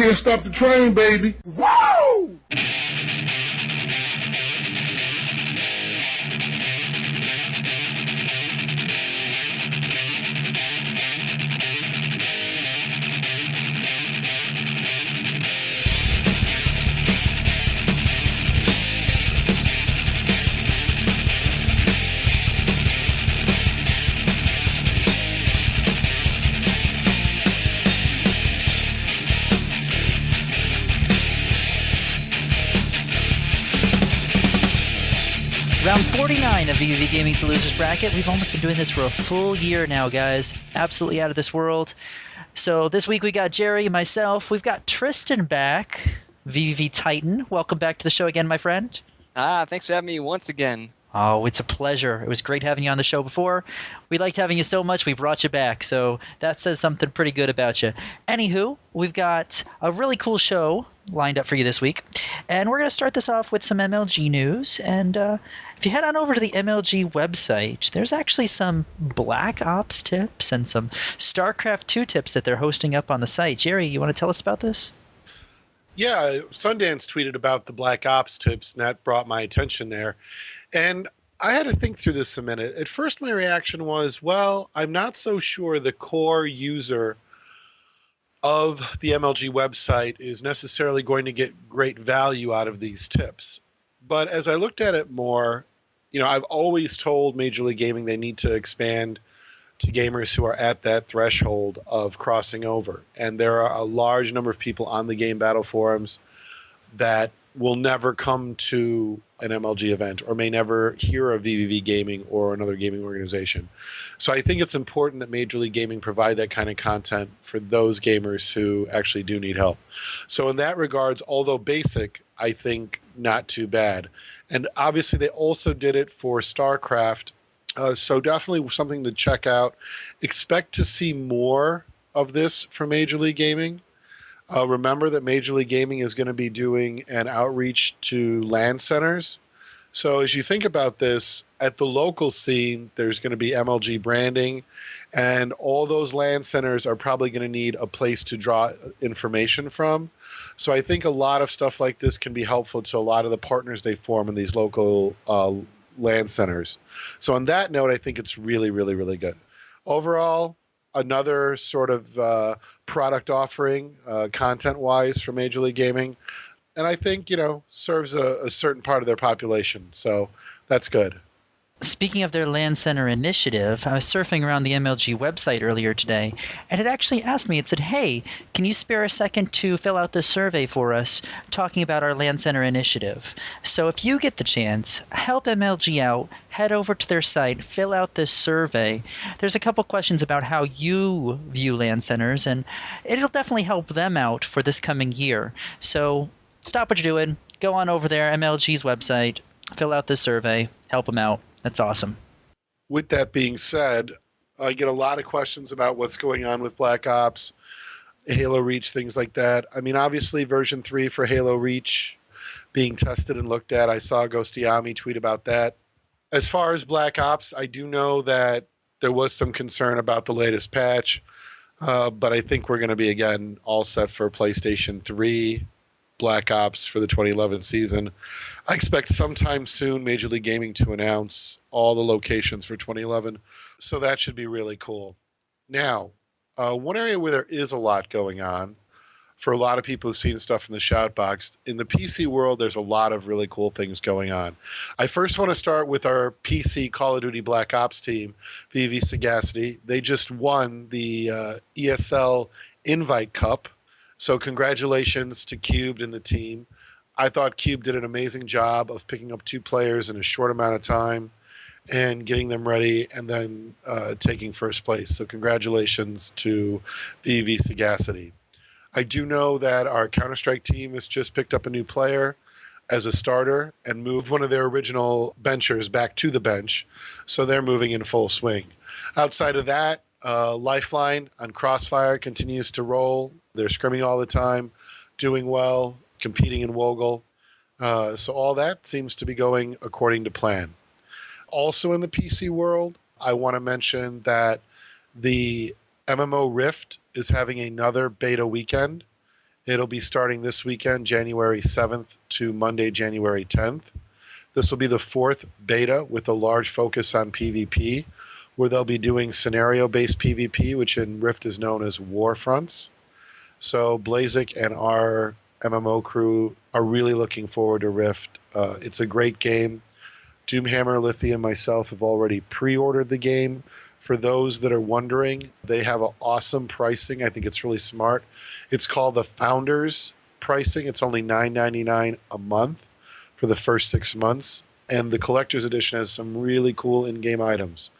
can't stop the train, baby. Woo! Round 49 of VVV Gaming's The Losers Bracket. We've almost been doing this for a full year now, guys. Absolutely out of this world. So this week we got Jerry, myself. We've got Tristan back, VVV Titan. Welcome back to the show again, my friend. Thanks for having me once again. Oh, it's a pleasure. It was great having you on the show before. We liked having you so much, we brought you back. So that says something pretty good about you. Anywho, we've got a really cool show lined up for you this week. And we're going to start this off with some MLG news. And if you head on over to the MLG website, there's actually some Black Ops tips and some Starcraft 2 tips that they're hosting up on the site. Jerry, you want to tell us about this? Yeah, Sundance tweeted about the Black Ops tips, and that brought my attention there. And I had to think through this a minute. At first, my reaction was, well, I'm not so sure the core user of the MLG website is necessarily going to get great value out of these tips. But as I looked at it more, I've always told Major League Gaming they need to expand to gamers who are at that threshold of crossing over. And there are a large number of people on the Game Battle forums that will never come to an MLG event or may never hear of VVV Gaming or another gaming organization. So I think it's important that Major League Gaming provide that kind of content for those gamers who actually do need help. So in that regards, although basic, I think not too bad. And obviously they also did it for StarCraft. So definitely something to check out. Expect to see more of this from Major League Gaming. Remember that Major League Gaming is going to be doing an outreach to LAN centers. So as you think about this, at the local scene, there's going to be MLG branding, and all those LAN centers are probably going to need a place to draw information from. So I think a lot of stuff like this can be helpful to a lot of the partners they form in these local LAN centers. So on that note, I think it's really, really, really good. Overall, another sort of product offering content-wise for Major League Gaming. And I think, serves a certain part of their population. So that's good. Speaking of their LAN Center initiative, I was surfing around the MLG website earlier today, and it actually asked me, it said, hey, can you spare a second to fill out this survey for us talking about our LAN Center initiative? So if you get the chance, help MLG out, head over to their site, fill out this survey. There's a couple questions about how you view LAN Centers, and it'll definitely help them out for this coming year. So stop what you're doing, go on over there, MLG's website, fill out this survey, help them out. That's awesome. With that being said, I get a lot of questions about what's going on with Black Ops, Halo Reach, things like that. I mean, obviously, version 3 for Halo Reach being tested and looked at. I saw Ghostiami tweet about that. As far as Black Ops, I do know that there was some concern about the latest patch, but I think we're going to be, again, all set for PlayStation 3 Black Ops for the 2011 season. I expect sometime soon Major League Gaming to announce all the locations for 2011, so that should be really cool. Now, one area where there is a lot going on for a lot of people who've seen stuff in the shout box, in the PC world, there's a lot of really cool things going on. I first want to start with our PC Call of Duty Black Ops team, VV Sagacity. They just won the ESL Invite Cup. So congratulations to Cubed and the team. I thought Cube did an amazing job of picking up 2 players in a short amount of time and getting them ready and then taking first place. So congratulations to VV Sagacity. I do know that our Counter-Strike team has just picked up a new player as a starter and moved one of their original benchers back to the bench. So they're moving in full swing. Outside of that, Lifeline on Crossfire continues to roll. They're scrimming all the time, doing well, competing in Woggle. So all that seems to be going according to plan. Also in the PC world, I want to mention that the MMO Rift is having another beta weekend. It'll be starting this weekend, January 7th to Monday, January 10th. This will be the fourth beta with a large focus on PvP, where they'll be doing scenario-based PvP, which in Rift is known as war fronts. So Blazik and our MMO crew are really looking forward to Rift. It's a great game. Doomhammer, Lithium, myself have already pre-ordered the game. For those that are wondering, they have an awesome pricing. I think it's really smart. It's called the Founders pricing. It's only $9.99 a month for the first 6 months. And the Collector's Edition has some really cool in-game items.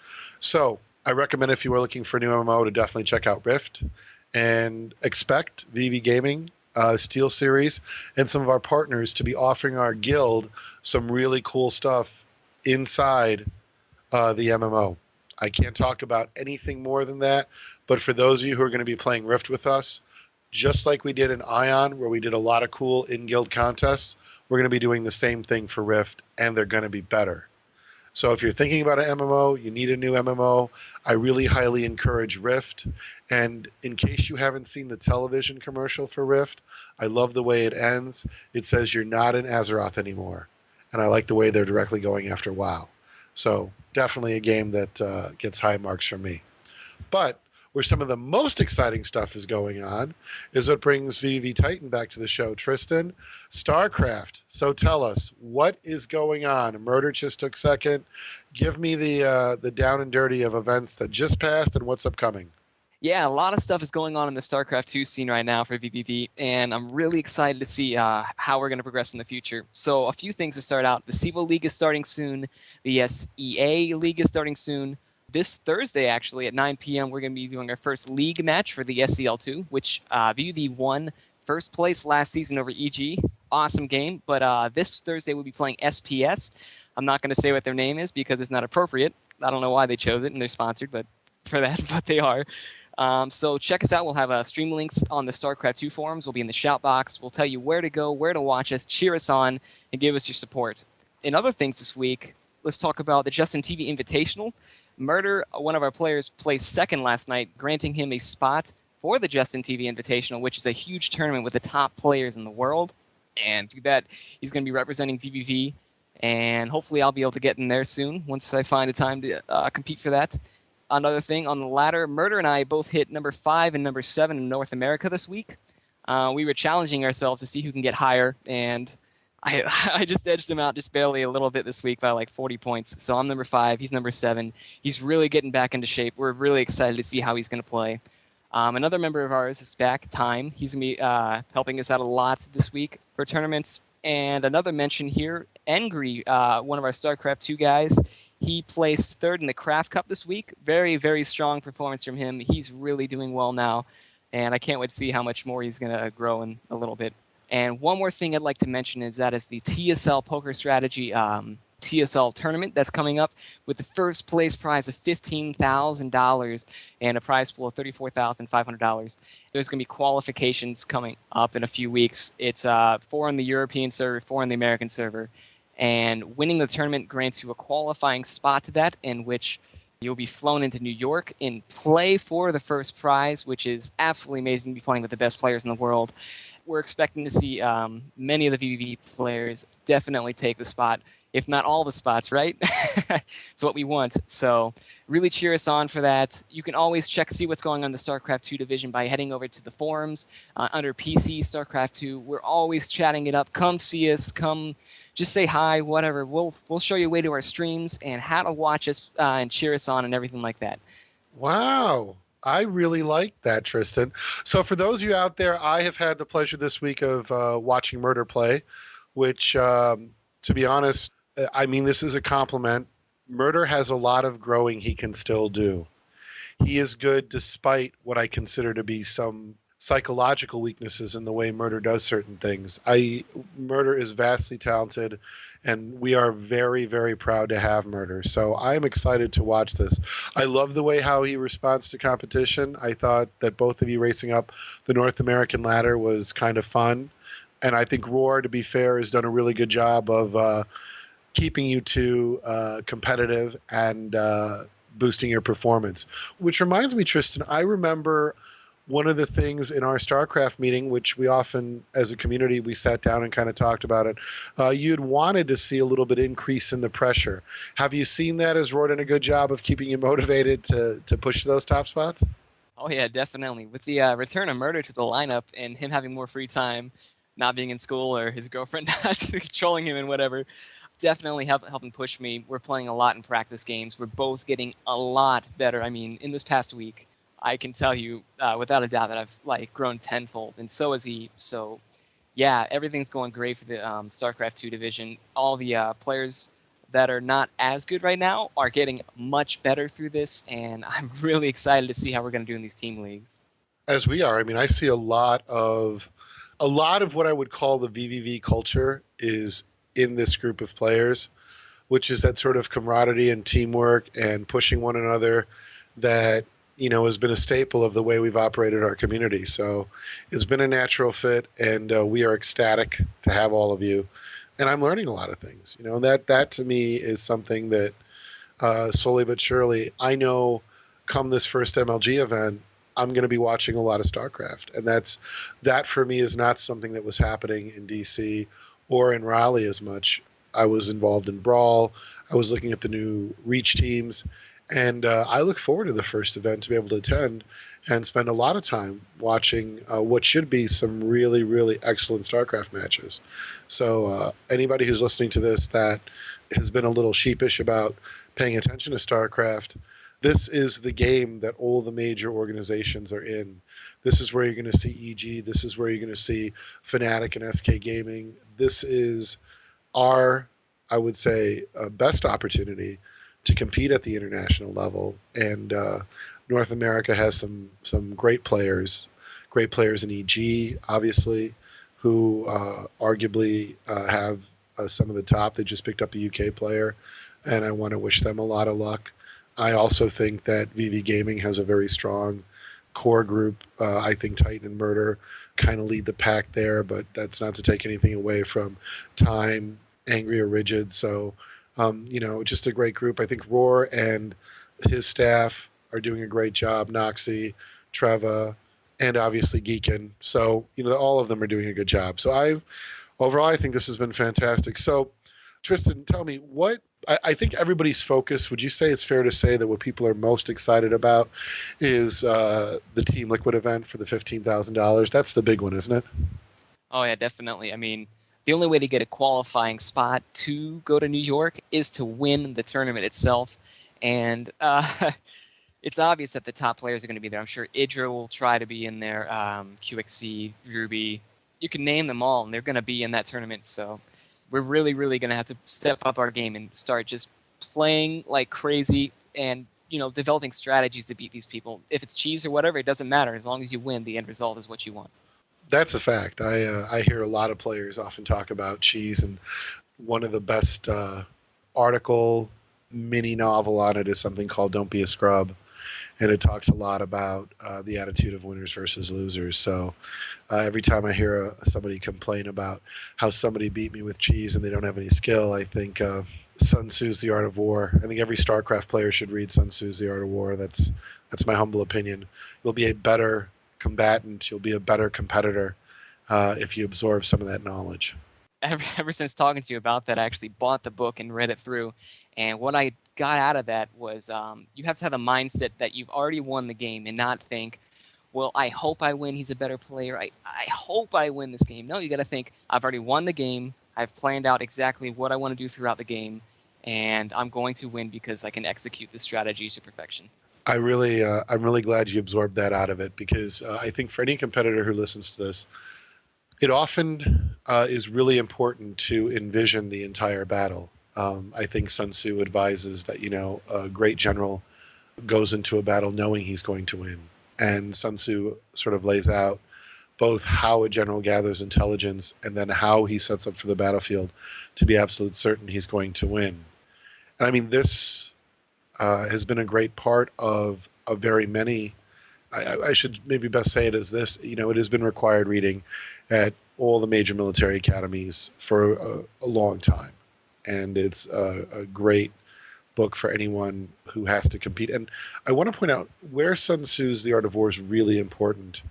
So I recommend if you are looking for a new MMO to definitely check out Rift and expect VV Gaming, Steel Series, and some of our partners to be offering our guild some really cool stuff inside the MMO. I can't talk about anything more than that, but for those of you who are going to be playing Rift with us, just like we did in Ion, where we did a lot of cool in-guild contests, we're going to be doing the same thing for Rift, and they're going to be better. So if you're thinking about an MMO, you need a new MMO, I really highly encourage Rift. And in case you haven't seen the television commercial for Rift, I love the way it ends. It says you're not in Azeroth anymore. And I like the way they're directly going after WoW. So definitely a game that gets high marks from me. But where some of the most exciting stuff is going on is what brings VV Titan back to the show. Tristan, Starcraft. So tell us, what is going on? Murder just took second. Give me the down and dirty of events that just passed and what's upcoming. Yeah, a lot of stuff is going on in the StarCraft 2 scene right now for VPV, and I'm really excited to see how we're going to progress in the future. So a few things to start out. The SEVO League is starting soon. The SEA League is starting soon. This Thursday, actually, at 9 p.m., we're going to be doing our first league match for the SCL2, which VPV won first place last season over EG. Awesome game. But this Thursday, we'll be playing SPS. I'm not going to say what their name is because it's not appropriate. I don't know why they chose it, and they're sponsored, but they are. So check us out. We'll have stream links on the StarCraft 2 forums. We'll be in the shout box. We'll tell you where to go, where to watch us, cheer us on, and give us your support. In other things this week, let's talk about the Justin TV Invitational. Murder, one of our players, placed second last night, granting him a spot for the Justin TV Invitational, which is a huge tournament with the top players in the world. And through that, he's going to be representing VBV, and hopefully I'll be able to get in there soon once I find a time to compete for that. Another thing on the ladder, Murder and I both hit number 5 and number 7 in North America this week. We were challenging ourselves to see who can get higher, and I just edged him out just barely a little bit this week by like 40 points. So I'm number 5, he's number 7. He's really getting back into shape. We're really excited to see how he's going to play. Another member of ours is back, Time. He's going to be helping us out a lot this week for tournaments. And another mention here, Engry, one of our StarCraft 2 guys. He placed third in the Craft Cup this week. Very, very strong performance from him. He's really doing well now, and I can't wait to see how much more he's going to grow in a little bit. And one more thing I'd like to mention is that is the TSL Poker Strategy TSL tournament that's coming up with the first place prize of $15,000 and a prize pool of $34,500. There's going to be qualifications coming up in a few weeks. It's 4 on the European server, 4 on the American server. And winning the tournament grants you a qualifying spot to that, in which you'll be flown into New York and play for the first prize, which is absolutely amazing to be playing with the best players in the world. We're expecting to see many of the VVV players definitely take the spot, if not all the spots, right? It's what we want. So really cheer us on for that. You can always see what's going on in the StarCraft 2 division by heading over to the forums under PC StarCraft 2. We're always chatting it up. Come see us. Come just say hi, whatever. We'll show you a way to our streams and how to watch us and cheer us on and everything like that. Wow. I really like that, Tristan. So for those of you out there, I have had the pleasure this week of watching Murder play, which, to be honest, I mean, this is a compliment. Murder has a lot of growing he can still do. He is good despite what I consider to be some psychological weaknesses in the way Murder does certain things. Murder is vastly talented, and we are very, very proud to have Murder. So I'm excited to watch this. I love the way how he responds to competition. I thought that both of you racing up the North American ladder was kind of fun. And I think Roar, to be fair, has done a really good job of keeping you two competitive and boosting your performance. Which reminds me, Tristan, I remember one of the things in our Starcraft meeting, which we often, as a community, we sat down and kind of talked about it, you'd wanted to see a little bit increase in the pressure. Have you seen that? Has Roy done a good job of keeping you motivated to push those top spots? Oh yeah, definitely. With the return of Murder to the lineup and him having more free time, not being in school or his girlfriend not controlling him and whatever, definitely helping push me. We're playing a lot in practice games. We're both getting a lot better. I mean, in this past week, I can tell you without a doubt that I've like grown tenfold, and so has he. So yeah, everything's going great for the StarCraft 2 division. All the players that are not as good right now are getting much better through this, and I'm really excited to see how we're going to do in these team leagues. As we are, I mean, I see a lot of what I would call the VVV culture is in this group of players, which is that sort of camaraderie and teamwork and pushing one another that has been a staple of the way we've operated our community. So it's been a natural fit, and we are ecstatic to have all of you. And I'm learning a lot of things. That to me is something that slowly but surely, I know come this first MLG event, I'm going to be watching a lot of StarCraft. And that for me is not something that was happening in DC or in Raleigh as much. I was involved in Brawl. I was looking at the new Reach teams. And I look forward to the first event to be able to attend and spend a lot of time watching what should be some really, really excellent StarCraft matches. So anybody who's listening to this that has been a little sheepish about paying attention to StarCraft, this is the game that all the major organizations are in. This is where you're going to see EG. This is where you're going to see Fnatic and SK Gaming. This is our, I would say, best opportunity to compete at the international level. And North America has some great players in EG, obviously, who arguably have some of the top. They just picked up a UK player, and I want to wish them a lot of luck. I also think that VV Gaming has a very strong core group. I think Titan and Murder kind of lead the pack there, but that's not to take anything away from Time, Angry or Rigid. So, just a great group. I think Roar and his staff are doing a great job. Noxie, Treva, and obviously Geekin. So, all of them are doing a good job. So overall, I think this has been fantastic. So, Tristan, tell me I think everybody's focus, would you say it's fair to say that what people are most excited about is the Team Liquid event for the $15,000? That's the big one, isn't it? Oh yeah, definitely. I mean, the only way to get a qualifying spot to go to New York is to win the tournament itself. And it's obvious that the top players are going to be there. I'm sure Idra will try to be in there, QXC, Ruby. You can name them all, and they're going to be in that tournament. So we're really, really going to have to step up our game and start just playing like crazy and, developing strategies to beat these people. If it's cheese or whatever, it doesn't matter. As long as you win, the end result is what you want. That's a fact. I hear a lot of players often talk about cheese, and one of the best article mini novel on it is something called "Don't Be a Scrub," and it talks a lot about the attitude of winners versus losers. So every time I hear somebody complain about how somebody beat me with cheese and they don't have any skill, I think Sun Tzu's The Art of War. I think every StarCraft player should read Sun Tzu's The Art of War. That's my humble opinion. You'll be a better combatant. You'll be a better competitor if you absorb some of that knowledge. Ever since talking to you about that, I actually bought the book and read it through. And what I got out of that was you have to have a mindset that you've already won the game and not think, well, I hope I win. He's a better player. I hope I win this game. No, you got to think, I've already won the game. I've planned out exactly what I want to do throughout the game. And I'm going to win because I can execute the strategy to perfection. I'm really glad you absorbed that out of it, because I think for any competitor who listens to this, it often is really important to envision the entire battle. I think Sun Tzu advises that, a great general goes into a battle knowing he's going to win. And Sun Tzu sort of lays out both how a general gathers intelligence and then how he sets up for the battlefield to be absolute certain he's going to win. And I mean, this has been a great part of very many. I should maybe best say it as this, it has been required reading at all the major military academies for a long time. And it's a great book for anyone who has to compete. And I want to point out where Sun Tzu's The Art of War is really important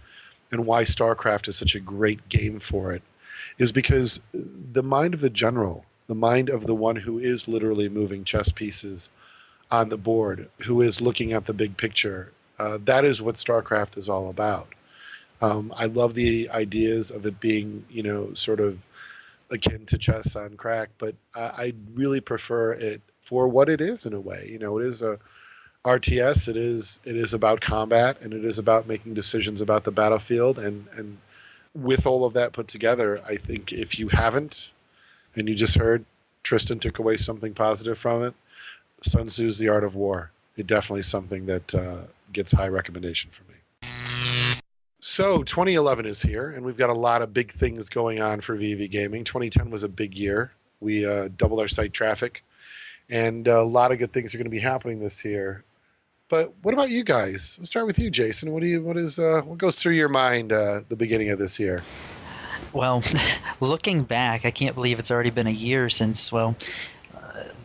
and why Starcraft is such a great game for it is because the mind of the general, the mind of the one who is literally moving chess pieces on the board, who is looking at the big picture, that is what Starcraft is all about. I love the ideas of it being, sort of akin to chess on crack, but I really prefer it for what it is in a way. It is a RTS. It is about combat, and it is about making decisions about the battlefield. And with all of that put together, I think if you haven't, and you just heard Tristan took away something positive from it, Sun Tzu's The Art of War. It definitely is something that gets high recommendation from me. So 2011 is here, and we've got a lot of big things going on for VV Gaming. 2010 was a big year. We doubled our site traffic, and a lot of good things are going to be happening this year. But what about you guys? We'll start with you, Jason. What goes through your mind the beginning of this year? Well, looking back, I can't believe it's already been a year since,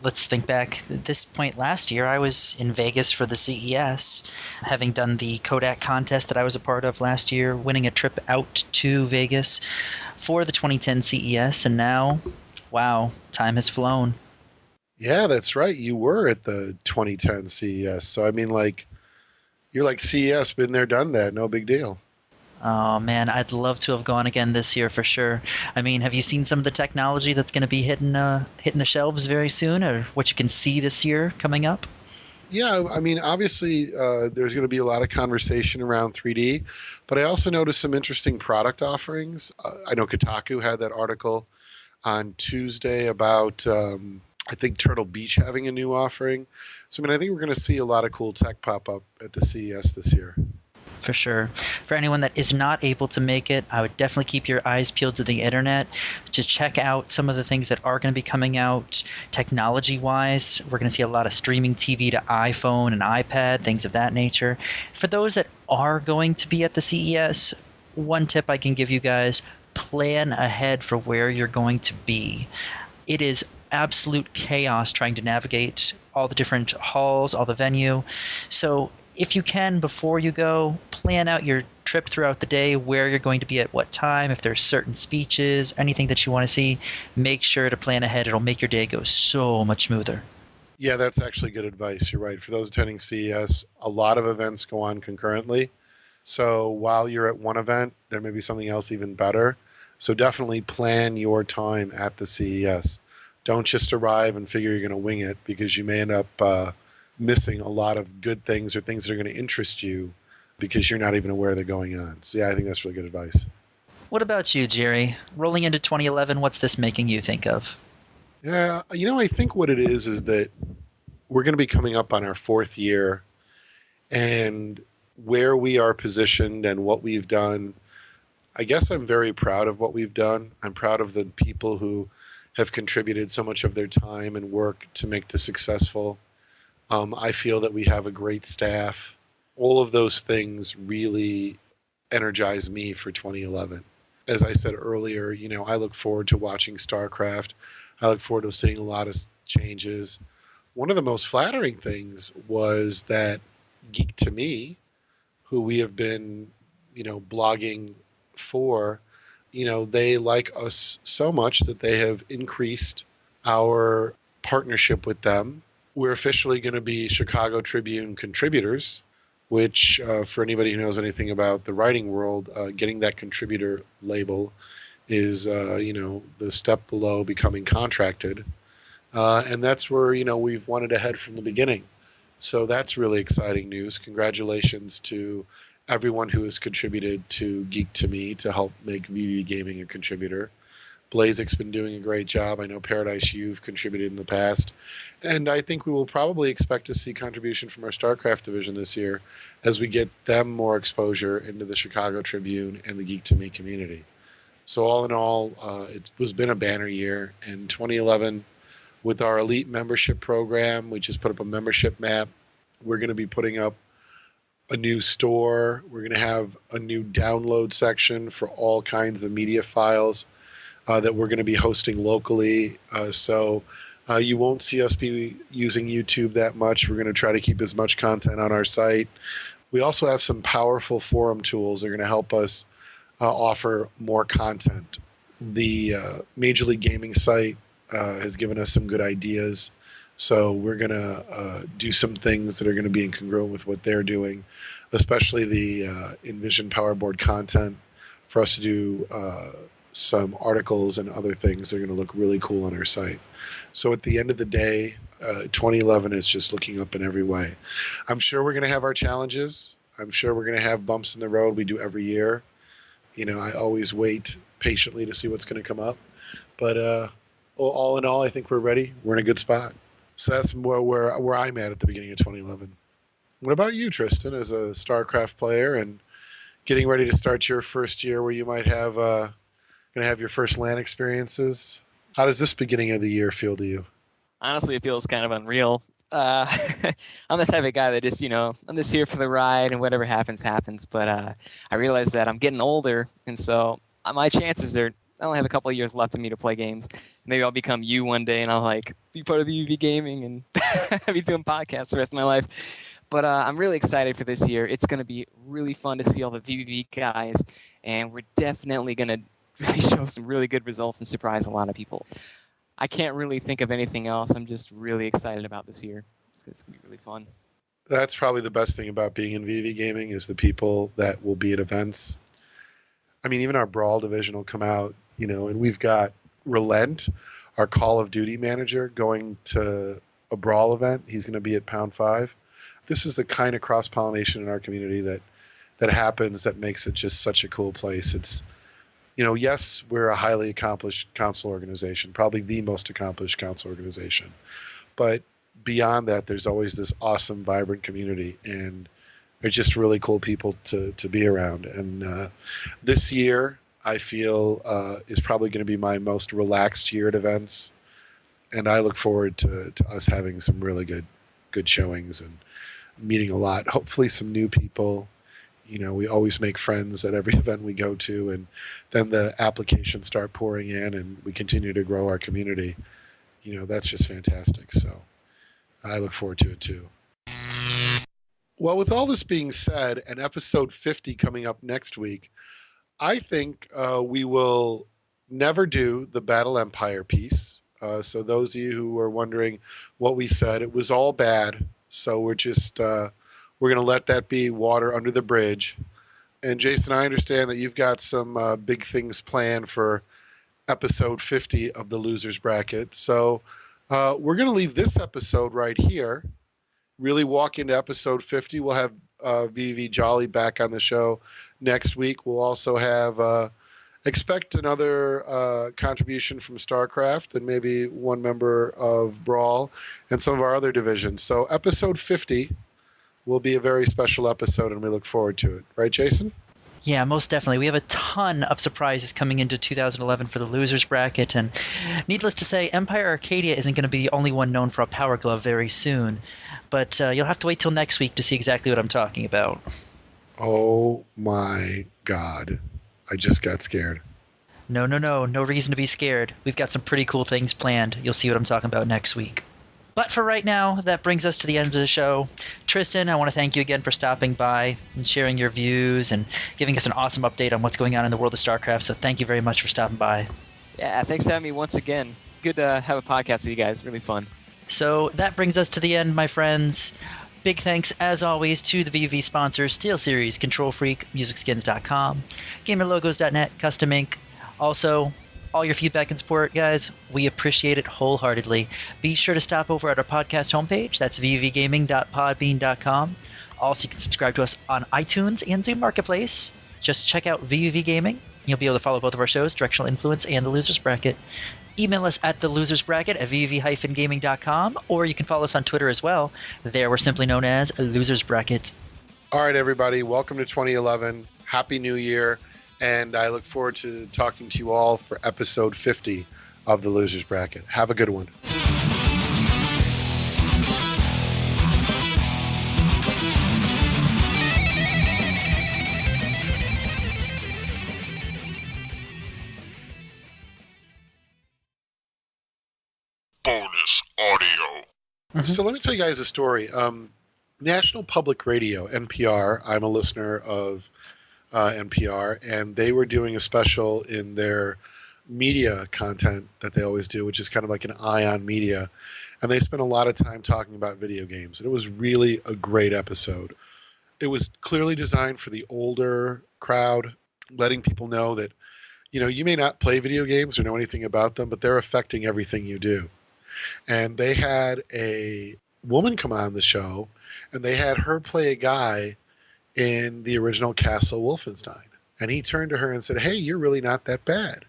let's think back. At this point last year, I was in Vegas for the CES, having done the Kodak contest that I was a part of last year, winning a trip out to Vegas for the 2010 CES, and now, wow, time has flown. Yeah, that's right. You were at the 2010 CES. So, I mean, you're like CES, been there, done that. No big deal. Oh man, I'd love to have gone again this year for sure. I mean, have you seen some of the technology that's going to be hitting the shelves very soon, or what you can see this year coming up? Yeah, I mean, obviously, there's going to be a lot of conversation around 3D, but I also noticed some interesting product offerings. I know Kotaku had that article on Tuesday about, I think, Turtle Beach having a new offering. So, I mean, I think we're going to see a lot of cool tech pop up at the CES this year. For sure. For anyone that is not able to make it, I would definitely keep your eyes peeled to the internet to check out some of the things that are going to be coming out technology-wise. We're going to see a lot of streaming TV to iPhone and iPad, things of that nature. For those that are going to be at the CES, one tip I can give you guys, plan ahead for where you're going to be. It is absolute chaos trying to navigate all the different halls, all the venue. So if you can, before you go, plan out your trip throughout the day, where you're going to be at what time, if there's certain speeches, anything that you want to see, make sure to plan ahead. It'll make your day go so much smoother. Yeah, that's actually good advice. You're right. For those attending CES, a lot of events go on concurrently. So while you're at one event, there may be something else even better. So definitely plan your time at the CES. Don't just arrive and figure you're going to wing it, because you may end up missing a lot of good things or things that are going to interest you because you're not even aware they're going on. So yeah, I think that's really good advice. What about you, Jerry? Rolling into 2011, what's this making you think of? Yeah, I think what it is that we're going to be coming up on our fourth year, and where we are positioned and what we've done. I guess I'm very proud of what we've done. I'm proud of the people who have contributed so much of their time and work to make this successful. I feel that we have a great staff. All of those things really energize me for 2011. As I said earlier, I look forward to watching StarCraft. I look forward to seeing a lot of changes. One of the most flattering things was that Geek to Me, who we have been, blogging for, they like us so much that they have increased our partnership with them. We're officially going to be Chicago Tribune contributors, which for anybody who knows anything about the writing world, getting that contributor label is, the step below becoming contracted. And that's where, we've wanted to head from the beginning. So that's really exciting news. Congratulations to everyone who has contributed to Geek to Me to help make VV Gaming a contributor. Blazek's been doing a great job. I know Paradise You've contributed in the past. And I think we will probably expect to see contribution from our StarCraft division this year as we get them more exposure into the Chicago Tribune and the Geek to Me community. So all in all, it was been a banner year. And 2011, with our elite membership program, we just put up a membership map. We're going to be putting up a new store. We're going to have a new download section for all kinds of media files that we're going to be hosting locally. So You won't see us be using YouTube that much. We're going to try to keep as much content on our site. We also have some powerful forum tools that are going to help us offer more content. The Major League Gaming site has given us some good ideas. So we're going to do some things that are going to be incongruent with what they're doing, especially the Envision Powerboard content for us to do some articles and other things that are going to look really cool on our site. So at the end of the day, 2011 is just looking up in every way. I'm sure we're going to have our challenges. I'm sure we're going to have bumps in the road. We do every year. I always wait patiently to see what's going to come up. But all in all, I think we're ready. We're in a good spot. So that's where I'm at the beginning of 2011. What about you, Tristan, as a Starcraft player and getting ready to start your first year where you might have going to have your first LAN experiences? How does this beginning of the year feel to you? Honestly, it feels kind of unreal. I'm the type of guy that just, I'm just here for the ride and whatever happens, happens. But I realize that I'm getting older, and so my chances are I only have a couple of years left of me to play games. Maybe I'll become you one day, and I'll be part of UV Gaming and be doing podcasts the rest of my life. But I'm really excited for this year. It's going to be really fun to see all the VVV guys, and we're definitely going to really show some really good results and surprise a lot of people. I can't really think of anything else. I'm just really excited about this year. It's going to be really fun. That's probably the best thing about being in VV Gaming is the people that will be at events. I mean, even our Brawl division will come out, and we've got Relent, our Call of Duty manager, going to a Brawl event. He's going to be at Pound 5. This is the kind of cross-pollination in our community that happens that makes it just such a cool place. It's, yes, we're a highly accomplished council organization, probably the most accomplished council organization. But beyond that, there's always this awesome, vibrant community, and they're just really cool people to be around. And this year, I feel, is probably going to be my most relaxed year at events. And I look forward to us having some really good showings and meeting a lot. Hopefully some new people. We always make friends at every event we go to, and then the applications start pouring in, and we continue to grow our community. That's just fantastic. So I look forward to it too. Well, with all this being said, and episode 50 coming up next week, I think we will never do the Battle Empire piece. So those of you who are wondering what we said, it was all bad. So we're just... we're going to let that be water under the bridge. And Jason, I understand that you've got some big things planned for episode 50 of the Losers Bracket. So we're going to leave this episode right here, really walk into episode 50. We'll have VV Jolly back on the show next week. We'll also have expect another contribution from Starcraft and maybe one member of Brawl and some of our other divisions. So episode 50 will be a very special episode, and we look forward to it. Right, Jason? Yeah, most definitely. We have a ton of surprises coming into 2011 for the Losers Bracket, and needless to say, Empire Arcadia isn't going to be the only one known for a Power Glove very soon. But you'll have to wait till next week to see exactly what I'm talking about. Oh my God. I just got scared. No reason to be scared. We've got some pretty cool things planned. You'll see what I'm talking about next week. But for right now, that brings us to the end of the show. Tristan, I want to thank you again for stopping by and sharing your views and giving us an awesome update on what's going on in the world of StarCraft. So thank you very much for stopping by. Yeah, thanks for having me once again. Good to have a podcast with you guys. Really fun. So that brings us to the end, my friends. Big thanks, as always, to the VV sponsors, SteelSeries, Control Freak, MusicSkins.com, GamerLogos.net, Custom Ink. Also, all your feedback and support, guys, we appreciate it wholeheartedly. Be sure to stop over at our podcast homepage. That's vvgaming.podbean.com. Also, you can subscribe to us on iTunes and Zoom Marketplace. Just check out VV Gaming. You'll be able to follow both of our shows, Directional Influence and The Losers Bracket. Email us at thelosersbracket at vv-gaming.com, or you can follow us on Twitter as well. There we're simply known as Losers Bracket. All right, everybody. Welcome to 2011. Happy New Year. And I look forward to talking to you all for episode 50 of the Losers Bracket. Have a good one. The Bonus audio. So let me tell you guys a story. National Public Radio, NPR, I'm a listener of NPR, and they were doing a special in their media content that they always do, which is kind of like an eye on media. And they spent a lot of time talking about video games. And it was really a great episode. It was clearly designed for the older crowd, letting people know that, you know, you may not play video games or know anything about them, but they're affecting everything you do. And they had a woman come on the show, and they had her play a guy in the original Castle Wolfenstein. And he turned to her and said, "Hey, you're really not that bad."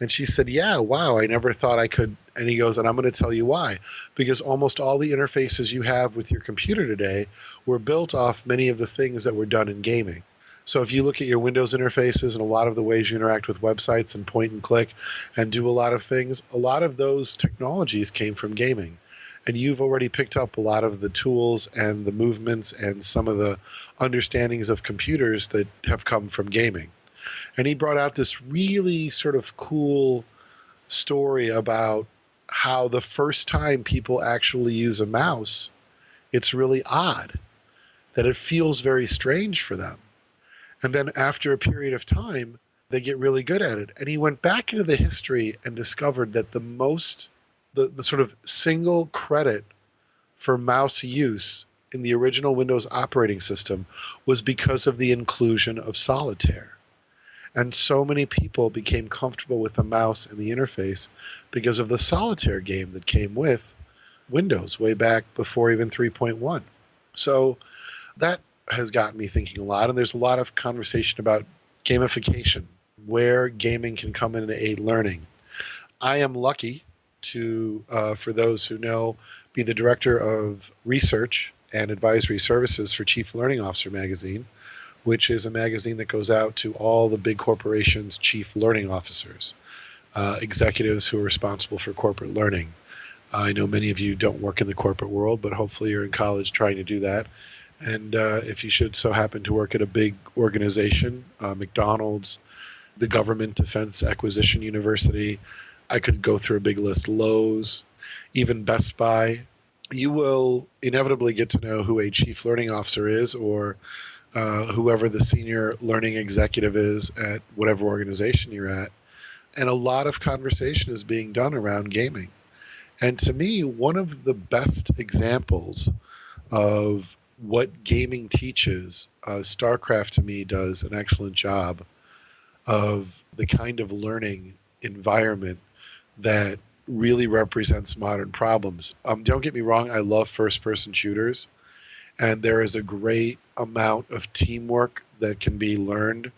And she said, "Yeah, wow, I never thought I could." And he goes, "And I'm going to tell you why. Because almost all the interfaces you have with your computer today were built off many of the things that were done in gaming. So if you look at your Windows interfaces and a lot of the ways you interact with websites and point and click and do a lot of things, a lot of those technologies came from gaming. And you've already picked up a lot of the tools and the movements and some of the understandings of computers that have come from gaming." And he brought out this really sort of cool story about how the first time people actually use a mouse, it's really odd, that it feels very strange for them. And then after a period of time, they get really good at it. And he went back into the history and discovered that the sort of single credit for mouse use in the original Windows operating system was because of the inclusion of solitaire. And so many people became comfortable with the mouse and the interface because of the solitaire game that came with Windows way back before even 3.1. So that has gotten me thinking a lot. And there's a lot of conversation about gamification, where gaming can come into aid learning. I am lucky to, for those who know, be the director of research and advisory services for Chief Learning Officer magazine, which is a magazine that goes out to all the big corporations' chief learning officers, executives who are responsible for corporate learning. I know many of you don't work in the corporate world, but hopefully you're in college trying to do that. And if you should so happen to work at a big organization, McDonald's, the Government Defense Acquisition University, I could go through a big list, Lowe's, even Best Buy, you will inevitably get to know who a chief learning officer is, or whoever the senior learning executive is at whatever organization you're at. And a lot of conversation is being done around gaming. And to me, one of the best examples of what gaming teaches, Starcraft to me does an excellent job of the kind of learning environment that really represents modern problems. Don't get me wrong, I love first-person shooters, and there is a great amount of teamwork that can be learned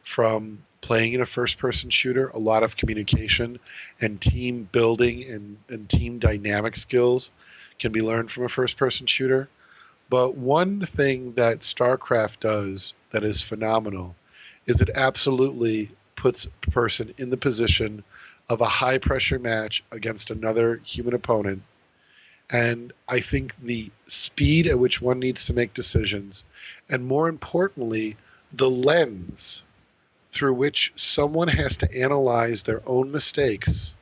from playing in a first-person shooter. A lot of communication and team building and team dynamic skills can be learned from a first-person shooter. But one thing that StarCraft does that is phenomenal is it absolutely puts a person in the position of a high-pressure match against another human opponent. And I think the speed at which one needs to make decisions, and more importantly, the lens through which someone has to analyze their own mistakes,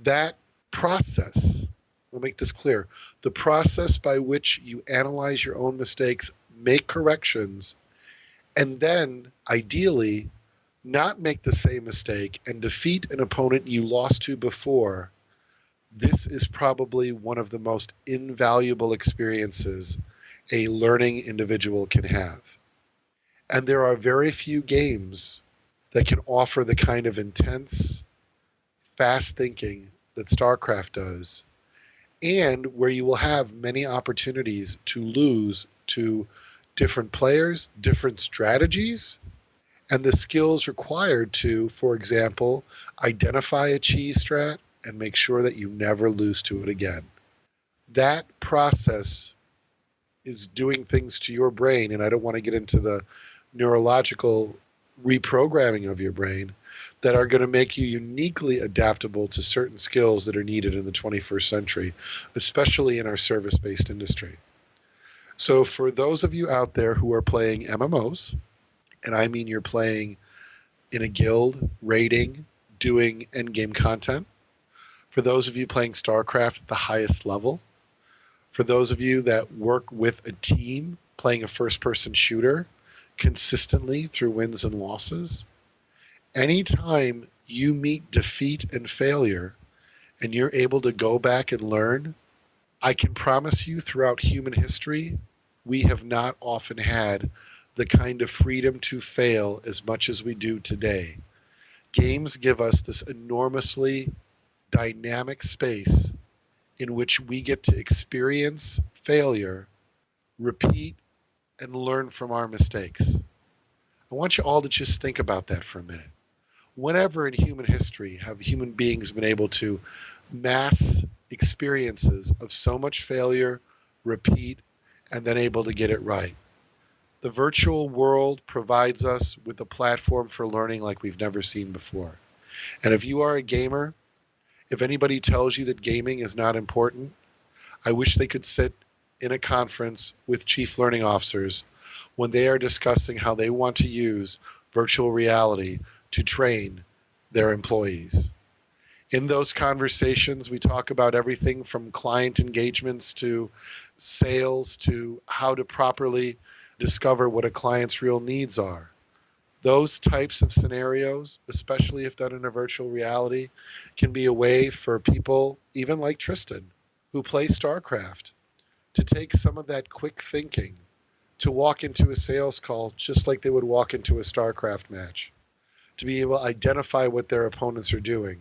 that process, I'll make this clear, the process by which you analyze your own mistakes, make corrections, and then ideally not make the same mistake and defeat an opponent you lost to before, this is probably one of the most invaluable experiences a learning individual can have. And there are very few games that can offer the kind of intense, fast thinking that StarCraft does, and where you will have many opportunities to lose to different players, different strategies, and the skills required to, for example, identify a cheese strat and make sure that you never lose to it again. That process is doing things to your brain, and I don't want to get into the neurological reprogramming of your brain, that are going to make you uniquely adaptable to certain skills that are needed in the 21st century, especially in our service-based industry. So for those of you out there who are playing MMOs, and I mean you're playing in a guild, raiding, doing endgame content, For those of you playing Starcraft at the highest level, for those of you that work with a team playing a first-person shooter consistently through wins and losses, anytime you meet defeat and failure and you're able to go back and learn, I can promise you throughout human history, we have not often had the kind of freedom to fail as much as we do today. Games give us this enormously dynamic space in which we get to experience failure, repeat, and learn from our mistakes. I want you all to just think about that for a minute. Whenever in human history have human beings been able to mass experiences of so much failure, repeat, and then able to get it right? The virtual world provides us with a platform for learning like we've never seen before. And if you are a gamer, if anybody tells you that gaming is not important, I wish they could sit in a conference with chief learning officers when they are discussing how they want to use virtual reality to train their employees. In those conversations, we talk about everything from client engagements to sales to how to properly discover what a client's real needs are. Those types of scenarios, especially if done in a virtual reality, can be a way for people, even like Tristan, who play StarCraft, to take some of that quick thinking to walk into a sales call just like they would walk into a StarCraft match, to be able to identify what their opponents are doing.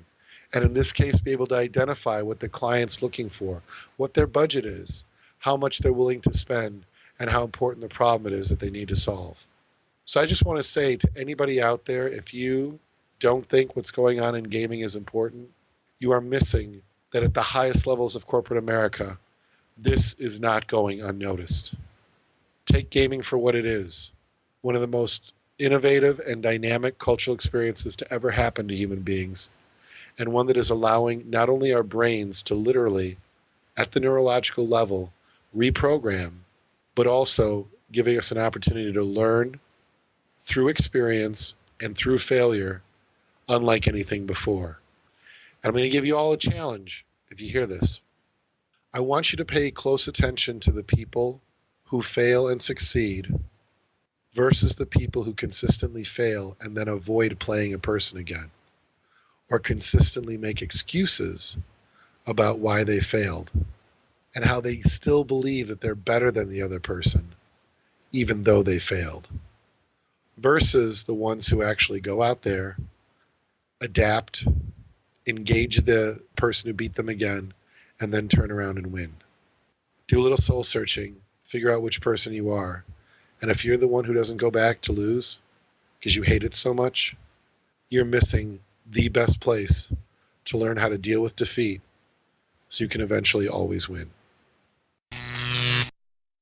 And in this case, be able to identify what the client's looking for, what their budget is, how much they're willing to spend, and how important the problem it is that they need to solve. So I just want to say to anybody out there, if you don't think what's going on in gaming is important, you are missing that at the highest levels of corporate America, this is not going unnoticed. Take gaming for what it is, one of the most innovative and dynamic cultural experiences to ever happen to human beings, and one that is allowing not only our brains to literally, at the neurological level, reprogram, but also giving us an opportunity to learn through experience and through failure unlike anything before. And I'm going to give you all a challenge if you hear this. I want you to pay close attention to the people who fail and succeed versus the people who consistently fail and then avoid playing a person again, or consistently make excuses about why they failed and how they still believe that they're better than the other person even though they failed, versus the ones who actually go out there, adapt, engage the person who beat them again, and then turn around and win. Do a little soul searching, figure out which person you are. And if you're the one who doesn't go back to lose because you hate it so much, you're missing the best place to learn how to deal with defeat so you can eventually always win.